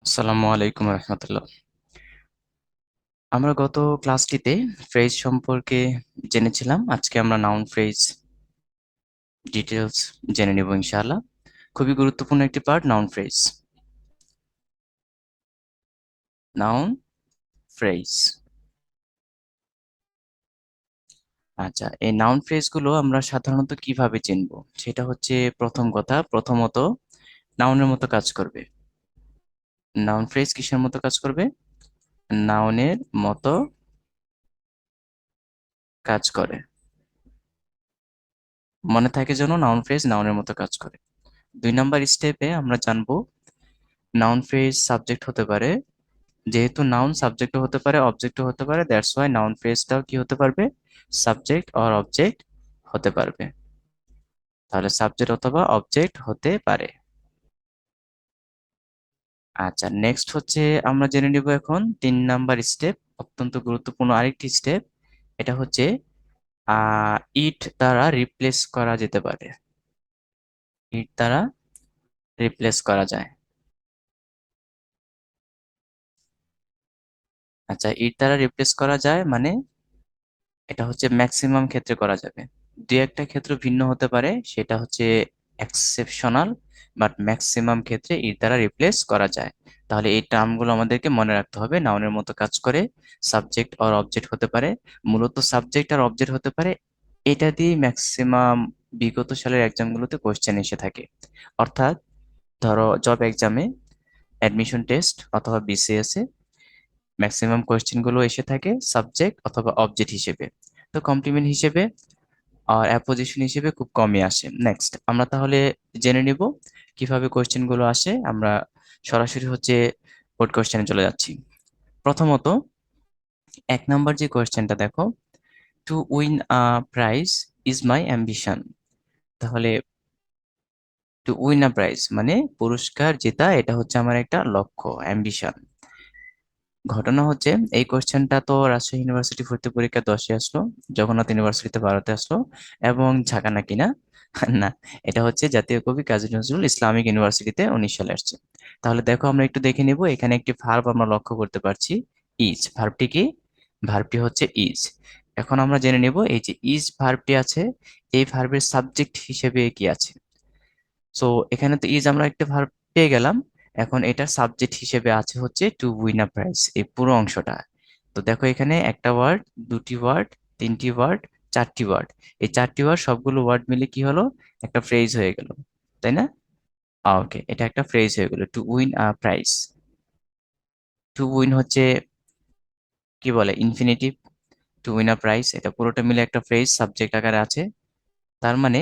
আসসালামু আলাইকুম রহমতুল্লাহ। আমরা গত ক্লাসটিতে ফ্রেজ সম্পর্কে জেনেছিলাম। আজকে আমরা নাউন ফ্রেজ ডিটেলস জেনে নেব ইনশাআল্লাহ। খুবই গুরুত্বপূর্ণ একটি part noun phrase. Noun phrase. আচ্ছা, এই নাউন ফ্রেজ গুলো আমরা সাধারণত কিভাবে চিনবো সেটা হচ্ছে প্রথম কথা। প্রথমত, নাউনের মতো কাজ করবে। নাউন ফ্রেজ কিসের মতো কাজ করবে? নাউনের মতো কাজ করে। মনে থাকে যেন নাউন ফ্রেজ নাউনের মতো কাজ করে। 2 নাম্বার স্টেপে আমরা জানবো নাউন ফ্রেজ সাবজেক্ট হতে পারে। যেহেতু নাউন সাবজেক্টও হতে পারে অবজেক্টও হতে পারে, দ্যাটস ওয়াই নাউন ফ্রেজটাও কি হতে পারবে? সাবজেক্ট অর অবজেক্ট হতে পারবে। তাহলে সাবজেক্ট অথবা অবজেক্ট হতে পারে। আচ্ছা, নেক্সট হচ্ছে আমরা জেনে নিব এখন 3 নাম্বার স্টেপ, অত্যন্ত গুরুত্বপূর্ণ আরেকটি স্টেপ। এটা হচ্ছে ইট দ্বারা রিপ্লেস করা যেতে পারে। ইট দ্বারা রিপ্লেস করা যায়। আচ্ছা, ইট দ্বারা রিপ্লেস করা যায় মানে এটা হচ্ছে ম্যাক্সিমাম ক্ষেত্রে করা যাবে। দুই একটা ক্ষেত্র ভিন্ন হতে পারে, সেটা হচ্ছে এক্সেপশনাল, বাট ম্যাক্সিমাম ক্ষেত্রে এর দ্বারা রিপ্লেস করা যায়। তাহলে এই টার্মগুলো আমাদেরকে মনে রাখতে হবে। নাউনের মতো কাজ করে, সাবজেক্ট আর অবজেক্ট হতে পারে, মূলত সাবজেক্ট আর অবজেক্ট হতে পারে। এটা দিয়ে ম্যাক্সিমাম বিগত সালের এক্সামগুলোতে কোশ্চেন এসে থাকে। অর্থাৎ ধরো জব এক্সামে, অ্যাডমিশন টেস্ট অথবা বিসিএস এ ম্যাক্সিমাম কোয়েশ্চেন গুলো এসে থাকে সাবজেক্ট অথবা অবজেক্ট হিসেবে। তো কমপ্লিমেন্ট হিসেবে আর অ্যাপোজিশন হিসেবে খুব কমই আসে। নেক্সট আমরা তাহলে জেনে নিব কিভাবে কোয়েশ্চেন গুলো আসে। আমরা সরাসরি হচ্ছে বোর্ড কোয়েশ্চেনে চলে যাচ্ছি। প্রথমত, 1 নাম্বার যে কোয়েশ্চেনটা দেখো, to win a prize is my ambition. তাহলে টু উইন আ প্রাইজ মানে পুরস্কার জেতা, এটা হচ্ছে আমার একটা লক্ষ্য, অ্যাম্বিশন। ঘটনা হচ্ছে এই কোশ্চেনটা তো রাজশাহী ইউনিভার্সিটি ভর্তি পরীক্ষা 10-এ আসলো, জগন্নাথ ইউনিভার্সিটিতে 12-তে আসলো, এবং ঝাঁকা নাকি না না, এটা হচ্ছে জাতীয় কবি কাজী নজরুল ইসলামিক ইউনিভার্সিটিতে 19 সালে আসছে। তাহলে দেখো আমরা একটু দেখে নিব, এখানে একটি ভার্ব আমরা লক্ষ্য করতে পারছি, ইজ। ভার্বটি কি? ভার্বটি হচ্ছে ইজ। এখন আমরা জেনে নিব এই যে ইজ ভার্বটি আছে, এই ভার্বের সাবজেক্ট হিসেবে কি আছে। সো এখানে তো ইজ আমরা একটা ভার্ব পেয়ে গেলাম। এখন এটার সাবজেক্ট হিসেবে আছে হচ্ছে টু উইন আ প্রাইজ, এই পুরো অংশটা। তো দেখো এখানে একটা ওয়ার্ড, দুটি ওয়ার্ড, তিনটি ওয়ার্ড, চারটি ওয়ার্ড। এই চারটি ওয়ার্ড সবগুলো ওয়ার্ড মিলে কি হলো? একটা ফ্রেজ হয়ে গেল, তাই না? ওকে, এটা একটা ফ্রেজ হয়ে গেল, to win a prize. To win হচ্ছে কি বলে, infinitive. To win a prize এটা পুরোটা মিলে একটা ফ্রেজ সাবজেক্ট আকারে আছে। তার মানে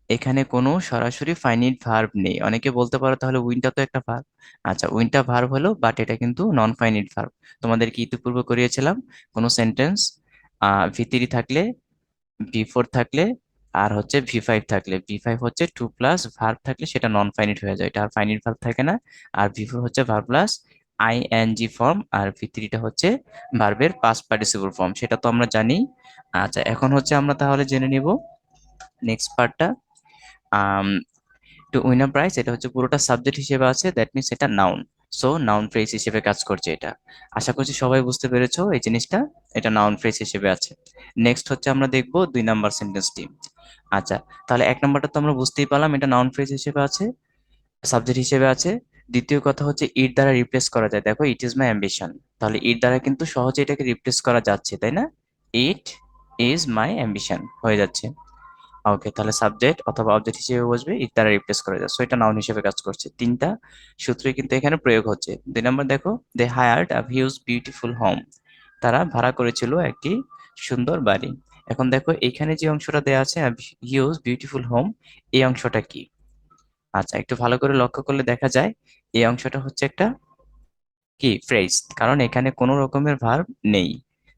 এখানে কোনো সরাসরি ফাইনিট ভার্ব নেই। অনেকে বলতে পারো তাহলে উইনটা তো একটা ভার্ব। আচ্ছা, উইনটা ভার্ব হলো, বাট এটা কিন্তু নন ফাইনিট ভার্ব। তোমাদের কি ইতিপূর্বে করিয়েছিলাম, কোনো সেন্টেন্স ভি3 থাকলে, ভি4 থাকলে, আর হচ্ছে ভি5 থাকলে, ভি5 হচ্ছে টু প্লাস ভার্ব থাকলে সেটা নন ফাইনিট হয়ে যায়, এটা আর ফাইনিট ভার্ব থাকে না। আর ভি4 হচ্ছে ভার্ব প্লাস আইএনজি ফর্ম, আর ভি3টা হচ্ছে ভার্বের পাস্ট পার্টিসিপল ফর্ম, সেটা তো আমরা জানি। আচ্ছা, এখন হচ্ছে আমরা তাহলে জেনে নিব নেক্সট পার্টটা। আম টু উইন আ প্রাইজ এটা হচ্ছে পুরোটা সাবজেক্ট হিসেবে আছে, দ্যাট মিনস এটা নাউন। সো নাউন ফ্রেজ হিসেবে কাজ করছে এটা। আশা করছি সবাই বুঝতে পেরেছো এই জিনিসটা, এটা নাউন ফ্রেজ হিসেবে আছে। নেক্সট হচ্ছে আমরা দেখবো 2 নাম্বার সেন্টেন্সটি। আচ্ছা, তাহলে 1 নাম্বারটা তো আমরা বুঝতেই পারলাম, এটা নাউন ফ্রেজ হিসেবে আছে, সাবজেক্ট হিসেবে আছে। দ্বিতীয় কথা হচ্ছে ইট দ্বারা রিপ্লেস করা যায়। দেখো, ইট ইজ মাই অ্যাম্বিশন, তাহলে ইট দ্বারা কিন্তু সহজে এটাকে রিপ্লেস করা যাচ্ছে, তাই না? ইট ইজ মাই অ্যাম্বিশন হয়ে যাচ্ছে। ওকে, তাহলে সাবজেক্ট অথবা অবজেক্ট হিসেবে বসবে, ইট দ্বারা রিপ্লেস করে যায়, সো এটা নাউন হিসেবে কাজ করছে। তিনটা সূত্রই কিন্তু এখানে প্রয়োগ হচ্ছে। 2 নাম্বার দেখো, they hired a huge beautiful home. তারা ভাড়া করেছিল একটি সুন্দর বাড়ি। এখন দেখো এখানে যে অংশটা দেওয়া আছে, হিউজ বিউটিফুল হোম, এই অংশটা কি? আচ্ছা, একটু ভালো করে লক্ষ্য করলে দেখা যায় এই অংশটা হচ্ছে একটা কি ফ্রেজ, কারণ এখানে কোনো রকমের ভার্ব নেই,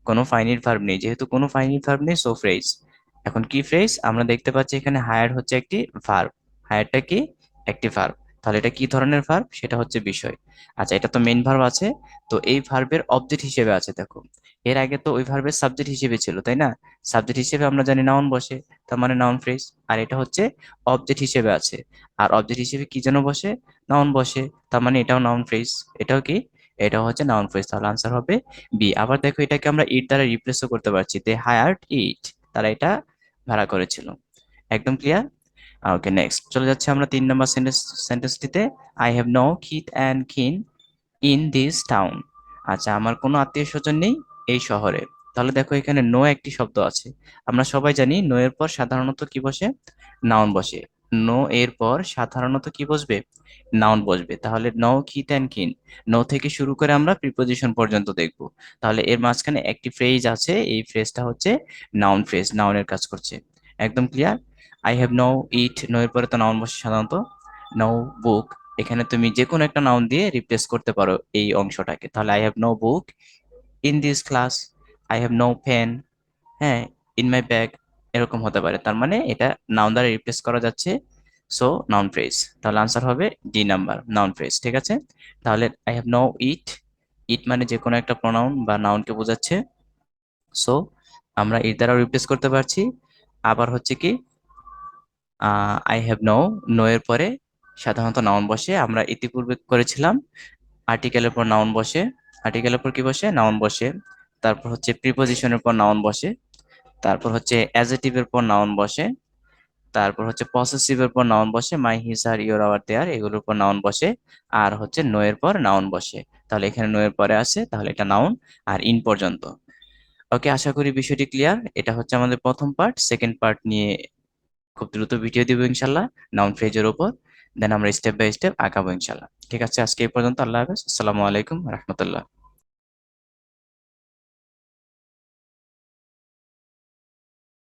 কোনো ফাইনিট ভার্ব নেই। যেহেতু কোনো ফাইনিট ভার্ব নেই, সো ফ্রেজ। এখন কি ফ্রেজ? আমরা দেখতে পাচ্ছি এখানে হায়ার হচ্ছে একটি ভার্ব। হায়ারটা কি? একটি ভার্ব। তাহলে এটা কি ধরনের ভার্ব? সেটা হচ্ছে বিষয়। আচ্ছা, এটা তো মেইন ভার্ব আছে, তো এই ভার্বের অবজেক্ট হিসেবে আছে। দেখো, এর আগে তো ওই ভার্বের সাবজেক্ট হিসেবে ছিল, তাই না? সাবজেক্ট হিসেবে আমরা জানি নাউন বসে, তার মানে নাউন ফ্রেজ। আর এটা হচ্ছে অবজেক্ট হিসেবে আছে, আর অবজেক্ট হিসেবে কি যেন বসে? নাউন বসে, তার মানে এটাও নাউন ফ্রেজ। এটাও কি? এটাও হচ্ছে নাউন ফ্রেজ। তাহলে আনসার হবে বি। আবার দেখো, এটাকে আমরা ইট দ্বারা রিপ্লেসও করতে পারছি, দে হায়ার্ড ইট, তারা এটা ভাড়া করেছিল। একদম ক্লিয়ার? ওকে, নেক্সট চলে যাচ্ছে আমরা 3 নম্বর সেন্টেন্সটিতে। I have no kith and kin in this town. আচ্ছা, আমার কোনো আত্মীয় স্বজন নেই এই শহরে। তাহলে দেখো, এখানে নো একটি শব্দ আছে। আমরা সবাই জানি নো এর পর সাধারণত কি বসে? নাউন বসে। নো এর পর সাধারণত কি বসবে? নাউন বসবে। তাহলে no kith and kin, no থেকে শুরু করে আমরা প্রিপোজিশন পর্যন্ত দেখব। তাহলে এর মাঝখানে একটি ফ্রেজ আছে, এই ফ্রেজটা হচ্ছে নাউন ফ্রেজ, নাউনের কাজ করছে। একদম clear? I have no it, no এর পরে তো নাউন বসে সাধারণত। নো বুক, এখানে তুমি যে কোনো একটা নাউন দিয়ে রিপ্লেস করতে পারো এই অংশটাকে। তাহলে I have no book in this class, I have no pen, হ্যাঁ, ইন মাই ব্যাগ, এরকম হতে পারে। তার মানে এটা নাউন দ্বারা রিপ্লেস করা যাচ্ছে, সো নাউন ফ্রেজ। তাহলে আনসার হবে ডি নাম্বার, নাউন ফ্রেজ। ঠিক আছে? তাহলে আই হ্যাভ নো ইট, ইট মানে যে কোনো একটা প্রোনাউন বা নাউনকে বোঝাচ্ছে, সো আমরা এর দ্বারা রিপ্লেস করতে পারছি। আবার হচ্ছে কি, আই হ্যাভ নো, নো এর পরে সাধারণত নাউন বসে। আমরা ইতিপূর্বে করেছিলাম আর্টিকেলের পর নাউন বসে, আর্টিকেলের পর কি বসে? নাউন বসে। তারপর হচ্ছে প্রিপোজিশনের পর নাউন বসে। তারপর হচ্ছে অ্যাজেটিভের পর নাউন বসে। তারপর হচ্ছে পসেসিভের পর নাউন বসে, মাই, হিজ, আর, ইওর, আওয়ার, দেয়ার, এগুলোর পর নাউন বসে। আর হচ্ছে নো এর পর নাউন বসে। তাহলে এখানে নো এর পরে আছে, তাহলে এটা নাউন। আর ইন পর্যন্ত। ওকে, আশা করি বিষয়টি ক্লিয়ার। এটা হচ্ছে আমাদের প্রথম পার্ট। সেকেন্ড পার্ট নিয়ে খুব দ্রুত ভিডিও দিব ইনশাল্লাহ, নাউন ফ্রেজের উপর। দেন আমরা স্টেপ বাই স্টেপ আগাবো ইনশাল্লাহ। ঠিক আছে, আজকে এই পর্যন্ত। আল্লাহ হাফেজ, আসসালামু আলাইকুম রহমতুল্লাহ।